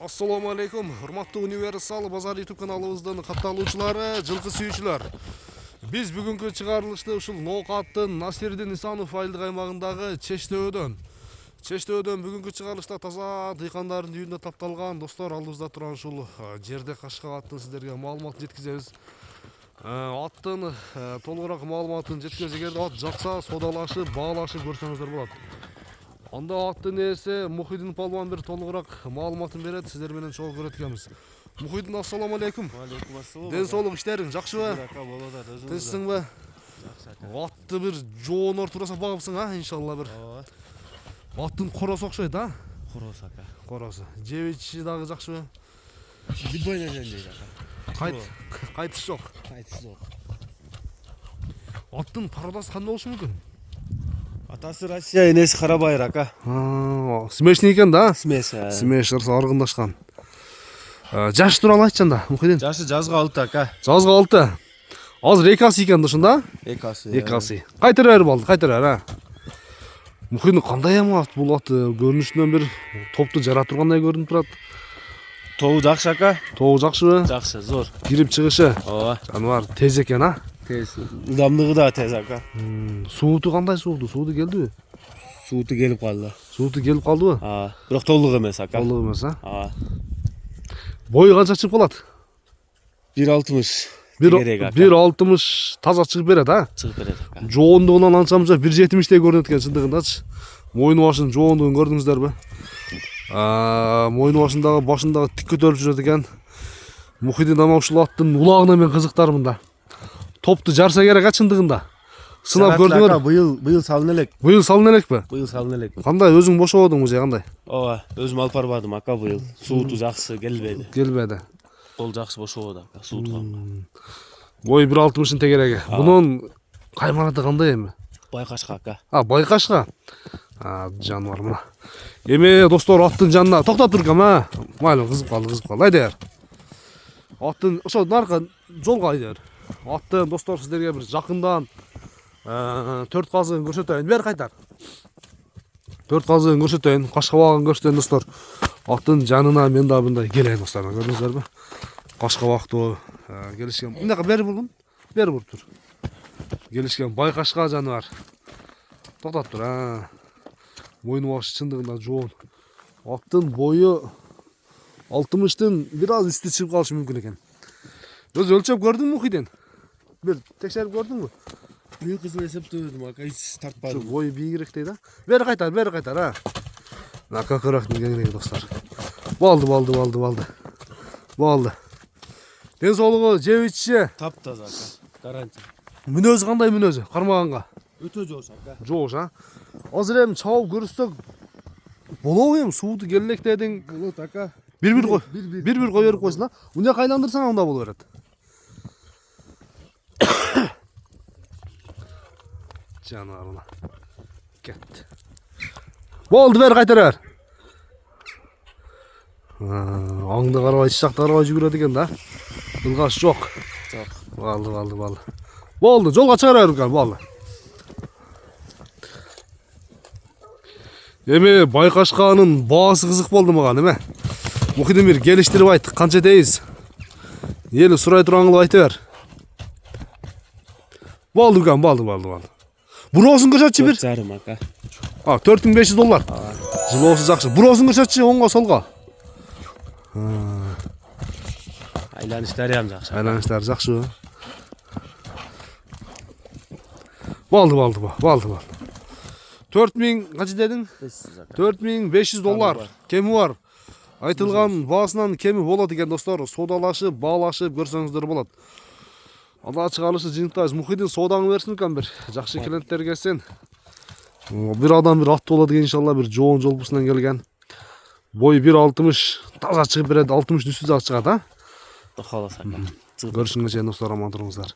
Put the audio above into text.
Assalamu alaikum, hurmatlı Universal Bazar YouTube kanalımızdan kattалуучулары, жылкы сүйүүчүлөр. Биз бүгүнкү чыгарылышты ушул Ноокаттын Насирдин Исанов айылдык аймагындагы Чештөөдөн бүгүнкү чыгарылышта таза дыйкандардын үйүндө тапталган достор, алдыбызда турган ушул жерде кашка аттын сиздерге маалымат жеткизебиз. Аттын толугураак маалыматын жеткизебиз. Эгерде ат жакса, соодалашып, баалашып көрсөңүздөр болот. Анда аттын ээси Мухиддин Палван бир толугураак маалыматын берет, сиздер менен чогуу көрөт экенбиз. Мухиддин, ассаламу алейкум. Алейкум ассалам. Ден соолук, иштериң жакшыбы? Тынчсыңбы? Атты бир жоонор тураса багыпсың, иншалла бир. Аттын коросу окшойт, Коросу ака. Коросу. Жеп ичиши дагы жакшыбы? Любой нерсе ака. Кайтыш жок. Кайтыш жок. Аттын пародасы кандай болушу мүмкүн? Атасы Россия, энеси Карабайыр ака. Смешный экен да? Смеш. Смеш аргындашкан. Жаш тууралуу айтчы анда, Мухиддин. Жашы жазга 6 ака. Жазга 6. Азыр экасы экен да, ушунда? Экасы. Кайтара берип алды, кайтара бер, Мухиддин, кандай ат бул ат? Көрүнүшүнөн бир топту жара тургандай көрүнүп турат. Тобу жакшы ака. Тобу жакшыбы? Жакшы, зор. Кирип чыгышы. Ооба. Жаныбар тез экен, Тез. Ылдамдыгы да тез ака. Сууту кандай сууту? Сууту келдиби? Сууту келип калды. Сууту келип калдыбы? Бирок толук эмес ака. Толук эмес, Бою Бою канча чыгып калат? 1.60. 1.60 таза чыгып берет, Чыгып берет ака. Жоондугунан анча мынча 1.70 көрүнөт экен чындыгындачы. Мойну башынын жоондугун көрдүңүздөрбү? Мойну башындагы тик көтөрүлүп жүрөт экен. Мухиддин ама ушул аттын улагына мен кызыктармын да. Топту жарса керек чындыгында. Сынап көрдүңөр? Быйыл салына элек. Быйыл салына элекпи? Быйыл салына элек. Кандай, өзүң бошободуңбу же кандай? Ооба, өзүм алып барбадым ака быйыл. Сууту жакшы келбеди. Кол жакшы бошободу ака, суутуга. Бою 1.60 тегереги. Бунун кайманаты кандай эми? Байкашка ака. Байкашка. Жаныбар мына. Эми достор, аттын жанына токтоп тургам, Майлы кызып калды. Айдер. Аттын ошо наркы жолго айдер. Аттын достор, сиздерге бир жакындан 4 казыгын көрсөтөйүн. Бер кайтар. 4 казыгын көрсөтөйүн, кашкабагын көрсөтөйүн достор. Аттын жанына мен да мындай келейин достор. Көрдүңүздөрбү? Кашкабактуу келишкен. Мындай бери бургун. Бери буруп тур. Келишкен байкашка жаныбар. Токтоп тур, Мойну башы чындыгында жоон. Аттын бою 60-тын бир аз үстү чыгып калышы мүмкүн экен. Өзү өлчөп көрдүңбү, Мухиддин? Бир текшерип көрдүңбү? Мен кызын эсептөдүм ака, эч тартпадым. Бою бийигирээк дейт, Бери кайтар, Какырактын кеңиреги достор. Болду. Ден соолугу, жеп ичиши Таптаза ака. Гарантия. Мүнөзү кандай мүнөзү? Кармаганга. Өтө жоош ака. Жоош, Азыр эми чабып көрсөк болобу эми? Сууту келек дедиң. Болот ака. Бир кой берип койсун, Мына кайландырсаң анда боло берет. Жаныбар кетти. Болду, бери кайтара бер. Аңды карабай, чакта карабай жүгүрөт экен да. Ылгаш жок. Болду. Болду, жолго чыгара бер, болду. Эми байкашканын баасы кызык болду мага, эме? Мухиддин бир келиштирип айт, канча дейбиз? Эли сурай турган кылып айта бер. Болду. Буроосун көрсөтчү бир. 4,5 ака. $4500. Жылоосу жакшы. Буроосун көрсөтчү, оңго солго. Айланыштары ham жакшы. Айланыштары жакшыбы? Болду. 4000 канча дедиң? $4500. Кеми бар. Айтылган баасынан кеми болот экен достор. Соодалашып, баалашып көрсөңүздөр болот. Анда чыгарылышы жыйынтайбыз. Мухиддин, соодаңы берсин экен бир. Жакшы клиенттер келсин. Бир адам бир ат болот экен, иншалла бир жоон жолбусунан келген. Бою 1.60 таза чыгып берет, 60 үстү да чыгат, Каласа ака. Көрүшүнгө чейин достор, аман туруңуздар.